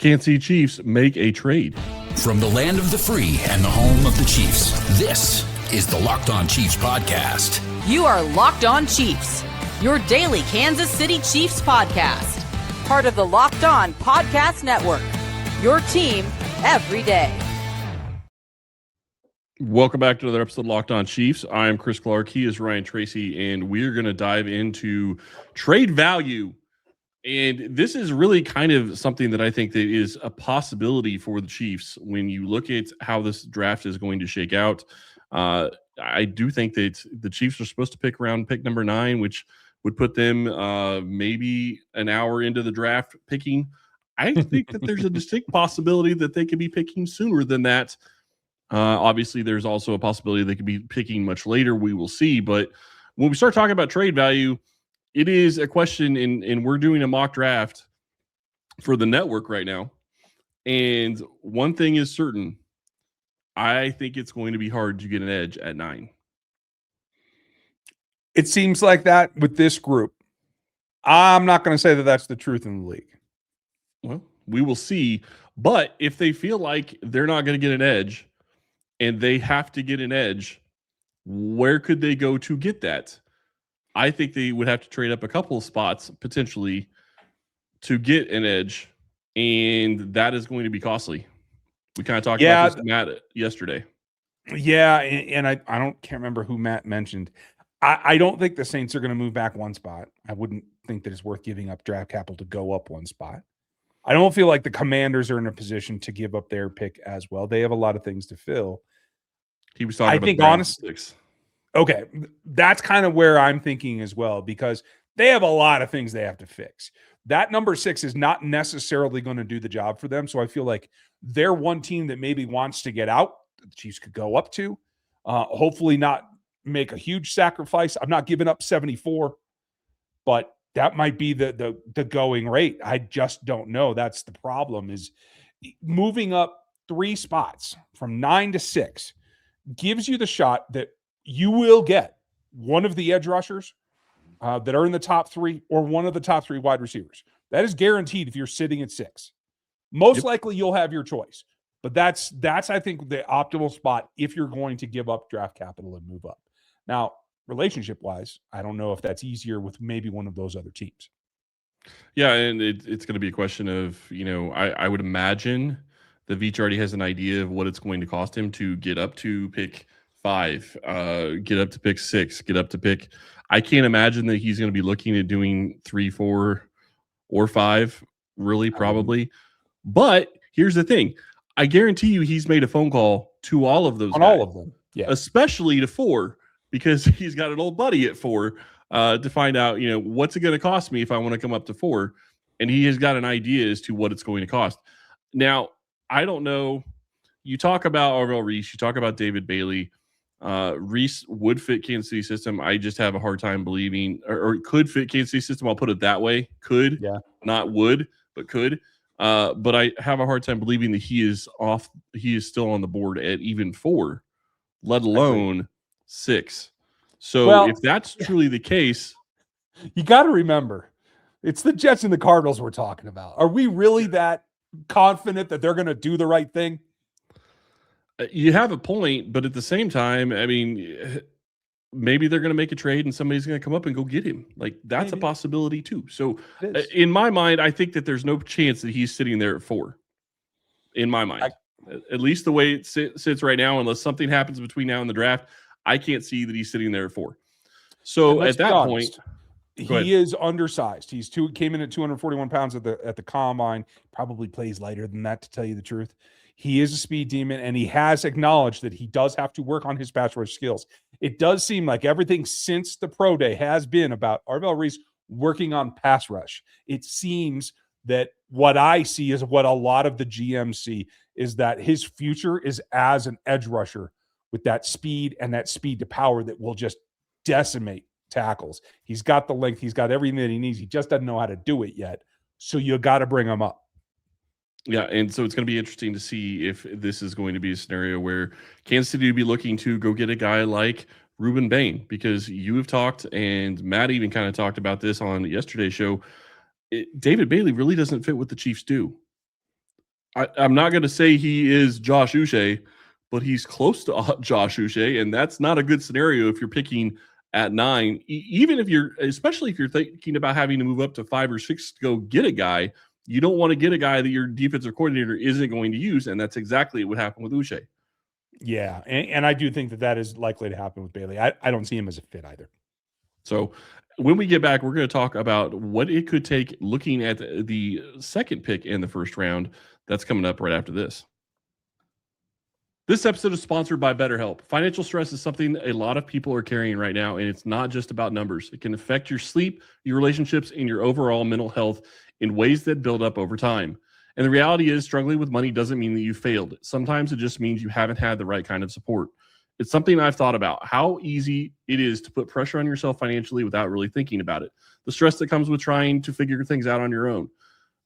Kansas City Chiefs make a trade. From the land of the free and the home of the Chiefs, this is the Locked On Chiefs podcast. You are Locked On Chiefs, your daily Kansas City Chiefs podcast. Part of the Locked On Podcast Network, your team every day. Welcome back to another episode of Locked On Chiefs. I am Chris Clark. He is Ryan Tracy, and we're going to dive into trade value. And this is really kind of something that I think that is a possibility for the Chiefs when you look at how this draft is going to shake out. I do think that the Chiefs are supposed to pick around pick number 9, which would put them maybe an hour into the draft picking. I think that there's a distinct possibility that they could be picking sooner than that. Obviously, there's also a possibility they could be picking much later. We will see. But when we start talking about trade value, it is a question, and we're doing a mock draft for the network right now. And one thing is certain. I think it's going to be hard to get an edge at 9. It seems like that with this group. I'm not going to say that that's the truth in the league. Well, we will see. But if they feel like they're not going to get an edge and they have to get an edge, where could they go to get that? I think they would have to trade up a couple of spots potentially to get an edge, and that is going to be costly. We kind of talked about this with Matt yesterday. Yeah, and I can't remember who Matt mentioned. I don't think the Saints are going to move back one spot. I wouldn't think that it's worth giving up draft capital to go up one spot. I don't feel like the Commanders are in a position to give up their pick as well. They have a lot of things to fill. He was talking about think honestly. Okay, that's kind of where I'm thinking as well, because they have a lot of things they have to fix. That number 6 is not necessarily going to do the job for them. So I feel like they're one team that maybe wants to get out. The Chiefs could go up to, hopefully not make a huge sacrifice. I'm not giving up 74, but that might be the going rate. I just don't know. That's the problem, is moving up 3 spots from 9 to 6 gives you the shot that you will get one of the edge rushers that are in the top 3 or one of the top 3 wide receivers. That is guaranteed if you're sitting at 6. Most likely you'll have your choice, but that's I think the optimal spot if you're going to give up draft capital and move up. Now, relationship-wise, I don't know if that's easier with maybe one of those other teams. Yeah, and it's going to be a question of, I would imagine that Veach already has an idea of what it's going to cost him to get up to pick 5, get up to pick 6, get up to pick. I can't imagine that he's going to be looking at doing 3, 4, or 5, really, probably. But here's the thing. I guarantee you he's made a phone call to all of those guys, all of them. Yeah. Especially to 4, because he's got an old buddy at 4 to find out, what's it going to cost me if I want to come up to 4. And he has got an idea as to what it's going to cost. Now, I don't know. You talk about Arbel Reese. You talk about David Bailey. Reese would fit Kansas City system. I just have a hard time believing, or could fit Kansas City system. I'll put it that way. Could, not would, but could. But I have a hard time believing that he is still on the board at even 4, let alone 6. So if that's truly the case, you got to remember, it's the Jets and the Cardinals we're talking about. Are we really that confident that they're going to do the right thing? You have a point, but at the same time, I mean, maybe they're going to make a trade and somebody's going to come up and go get him. Like, that's a possibility too. So in my mind, I think that there's no chance that he's sitting there at 4. In my mind, at least the way it sits right now, unless something happens between now and the draft, I can't see that he's sitting there at 4. So at that point, he is undersized. Came in at 241 pounds at the combine. Probably plays lighter than that, to tell you the truth. He is a speed demon, and he has acknowledged that he does have to work on his pass rush skills. It does seem like everything since the pro day has been about Arbel Reese working on pass rush. It seems that what I see is what a lot of the GMs see, is that his future is as an edge rusher with that speed and that speed to power that will just decimate tackles. He's got the length. He's got everything that he needs. He just doesn't know how to do it yet. So you got to bring him up. Yeah, and so it's going to be interesting to see if this is going to be a scenario where Kansas City will be looking to go get a guy like Reuben Bain, because you have talked, and Matt even kind of talked about this on yesterday's show. David Bailey really doesn't fit what the Chiefs do. I'm not going to say he is Josh Uche, but he's close to Josh Uche, and that's not a good scenario if you're picking at 9. Even if especially if you're thinking about having to move up to 5 or 6 to go get a guy, you don't want to get a guy that your defensive coordinator isn't going to use, and that's exactly what happened with Uche. Yeah, and I do think that is likely to happen with Bailey. I don't see him as a fit either. So when we get back, we're going to talk about what it could take looking at the second pick in the first round. That's coming up right after this. This episode is sponsored by BetterHelp. Financial stress is something a lot of people are carrying right now, and it's not just about numbers. It can affect your sleep, your relationships, and your overall mental health in ways that build up over time. And the reality is, struggling with money doesn't mean that you failed. Sometimes it just means you haven't had the right kind of support. It's something I've thought about, how easy it is to put pressure on yourself financially without really thinking about it. The stress that comes with trying to figure things out on your own.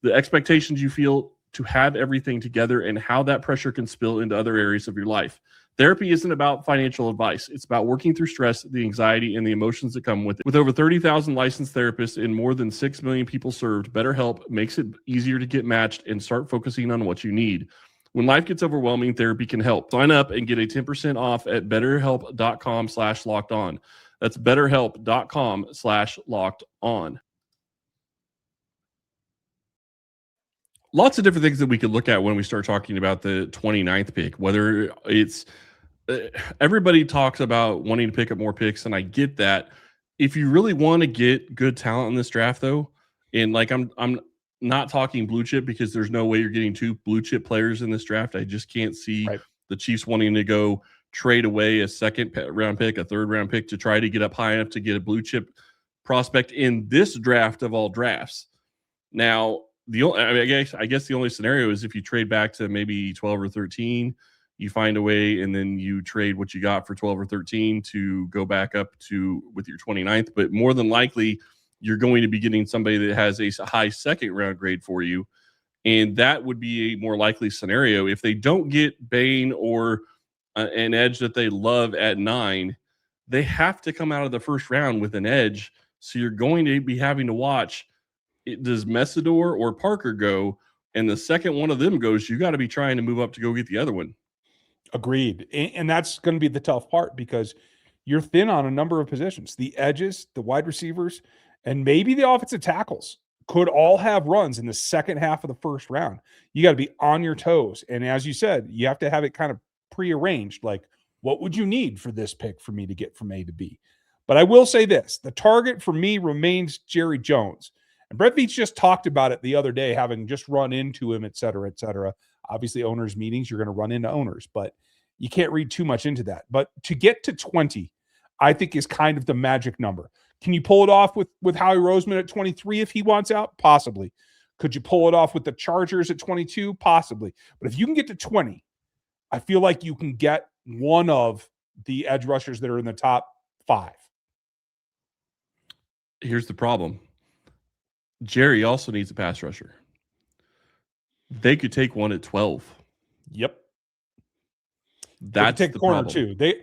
The expectations you feel to have everything together and how that pressure can spill into other areas of your life. Therapy isn't about financial advice. It's about working through stress, the anxiety, and the emotions that come with it. With over 30,000 licensed therapists and more than 6 million people served, BetterHelp makes it easier to get matched and start focusing on what you need. When life gets overwhelming, therapy can help. Sign up and get a 10% off at betterhelp.com/lockedon. That's betterhelp.com/lockedon. Lots of different things that we could look at when we start talking about the 29th pick, whether it's everybody talks about wanting to pick up more picks, and I get that. If you really want to get good talent in this draft, though, and like I'm not talking blue chip because there's no way you're getting 2 blue chip players in this draft. I just can't see the Chiefs wanting to go trade away a second round pick, a third round pick to try to get up high enough to get a blue chip prospect in this draft of all drafts. Now, I guess the only scenario is if you trade back to maybe 12 or 13, you find a way and then you trade what you got for 12 or 13 to go back up to with your 29th. But more than likely, you're going to be getting somebody that has a high second round grade for you. And that would be a more likely scenario. If they don't get Bain or an edge that they love at 9, they have to come out of the first round with an edge. So you're going to be having to watch, does Messador or Parker go? And the second one of them goes, you got to be trying to move up to go get the other one. Agreed. And that's going to be the tough part because you're thin on a number of positions. The edges, the wide receivers, and maybe the offensive tackles could all have runs in the second half of the first round. You got to be on your toes. And as you said, you have to have it kind of prearranged. Like, what would you need for this pick for me to get from A to B? But I will say this, the target for me remains Jerry Jones. And Brett Veach just talked about it the other day, having just run into him, et cetera, et cetera. Obviously, owners' meetings, you're going to run into owners, but you can't read too much into that. But to get to 20, I think is kind of the magic number. Can you pull it off with Howie Roseman at 23 if he wants out? Possibly. Could you pull it off with the Chargers at 22? Possibly. But if you can get to 20, I feel like you can get one of the edge rushers that are in the top 5. Here's the problem. Jerry also needs a pass rusher. They could take one at 12. Yep. That's take the corner problem. too.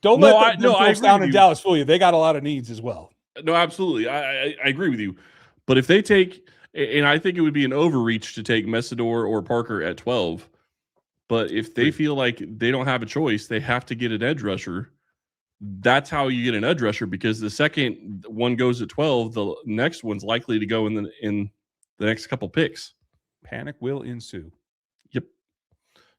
Don't let them folks down in Dallas fool you. They got a lot of needs as well. No, absolutely. I agree with you. But if they take, and I think it would be an overreach to take Messador or Parker at 12. But if they feel like they don't have a choice, they have to get an edge rusher. That's how you get an edge rusher, because the second one goes at 12, the next one's likely to go in the next couple picks. Panic will ensue. Yep.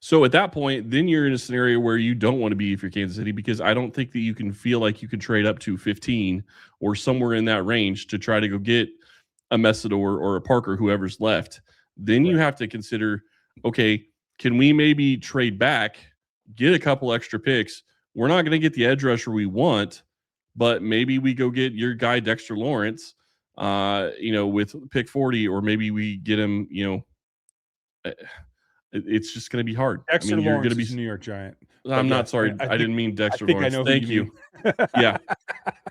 So at that point, then you're in a scenario where you don't want to be if you're Kansas City, because I don't think that you can feel like you can trade up to 15 or somewhere in that range to try to go get a Messador or a Parker, whoever's left. Then you have to consider, okay, can we maybe trade back, get a couple extra picks? We're not going to get the edge rusher we want, but maybe we go get your guy Dexter Lawrence, with pick 40, or maybe we get him, it's just going to be hard. Dexter Lawrence is a New York Giant. I'm not sorry. I didn't mean Dexter Lawrence. I know Thank you. Yeah.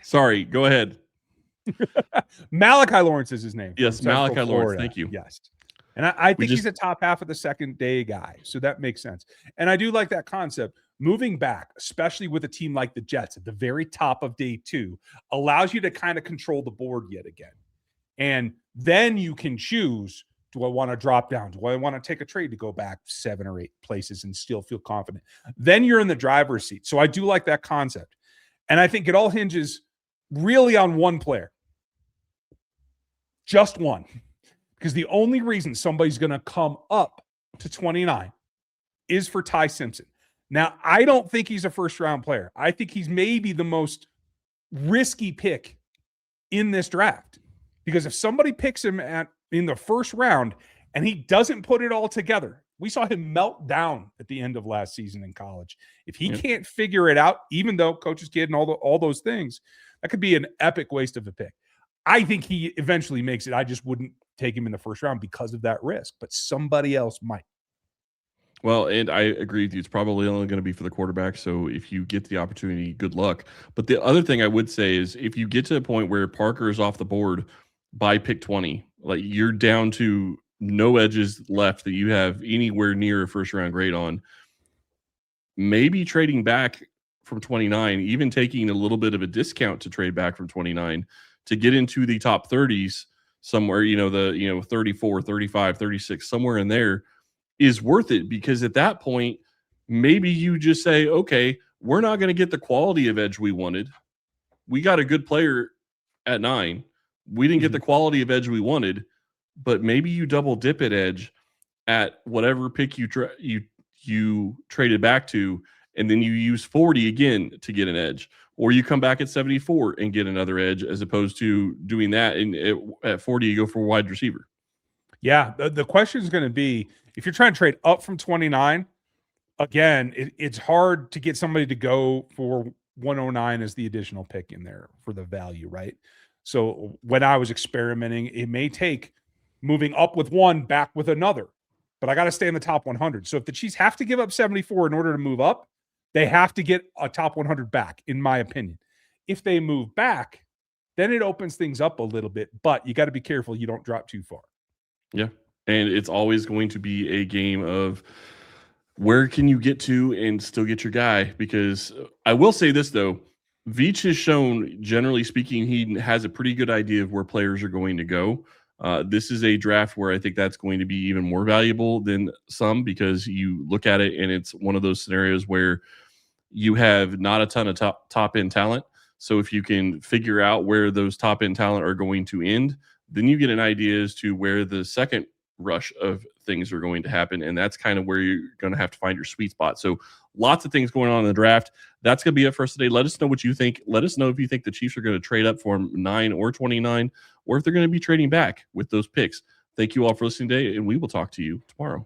Sorry. Go ahead. Malachi Lawrence is his name. Yes, Malachi Lawrence. Thank you. Yes. And I think he's a top half of the second day guy. So that makes sense. And I do like that concept. Moving back, especially with a team like the Jets at the very top of day 2, allows you to kind of control the board yet again. And then you can choose Do I want to drop down? Do I want to take a trade to go back 7 or 8 places and still feel confident? Then you're in the driver's seat. So I do like that concept. And I think it all hinges really on one player. Just one. Because the only reason somebody's going to come up to 29 is for Ty Simpson. Now, I don't think he's a first-round player. I think he's maybe the most risky pick in this draft. Because if somebody picks him in the first round and he doesn't put it all together, we saw him melt down at the end of last season in college. If he can't figure it out, even though coach's kid and all those things, that could be an epic waste of a pick. I think he eventually makes it. I just wouldn't take him in the first round because of that risk, but somebody else might. Well, and I agree with you. It's probably only going to be for the quarterback. So if you get the opportunity, good luck. But the other thing I would say is if you get to a point where Parker is off the board by pick 20, like you're down to no edges left that you have anywhere near a first round grade on, maybe trading back from 29, even taking a little bit of a discount to trade back from 29 to get into the top 30s somewhere, 34, 35, 36, somewhere in there is worth it, because at that point, maybe you just say, okay, we're not going to get the quality of edge we wanted. We got a good player at 9. We didn't get the quality of edge we wanted, but maybe you double dip at edge at whatever pick you traded back to, and then you use 40 again to get an edge, or you come back at 74 and get another edge, as opposed to doing that. And at 40, you go for a wide receiver. Yeah. The question is going to be, if you're trying to trade up from 29, again, it's hard to get somebody to go for 109 as the additional pick in there for the value, right? So when I was experimenting, it may take moving up with one, back with another, but I got to stay in the top 100. So if the Chiefs have to give up 74 in order to move up, they have to get a top 100 back, in my opinion. If they move back, then it opens things up a little bit, but you got to be careful you don't drop too far. Yeah. And it's always going to be a game of where can you get to and still get your guy? Because I will say this, though, Veach has shown, generally speaking, he has a pretty good idea of where players are going to go. This is a draft where I think that's going to be even more valuable than some, because you look at it and it's one of those scenarios where you have not a ton of top end talent. So if you can figure out where those top end talent are going to end, then you get an idea as to where the second rush of things are going to happen. And that's kind of where you're going to have to find your sweet spot. So lots of things going on in the draft. That's going to be it for us today. Let us know what you think. Let us know if you think the Chiefs are going to trade up for 9 or 29, or if they're going to be trading back with those picks. Thank you all for listening today, and we will talk to you tomorrow.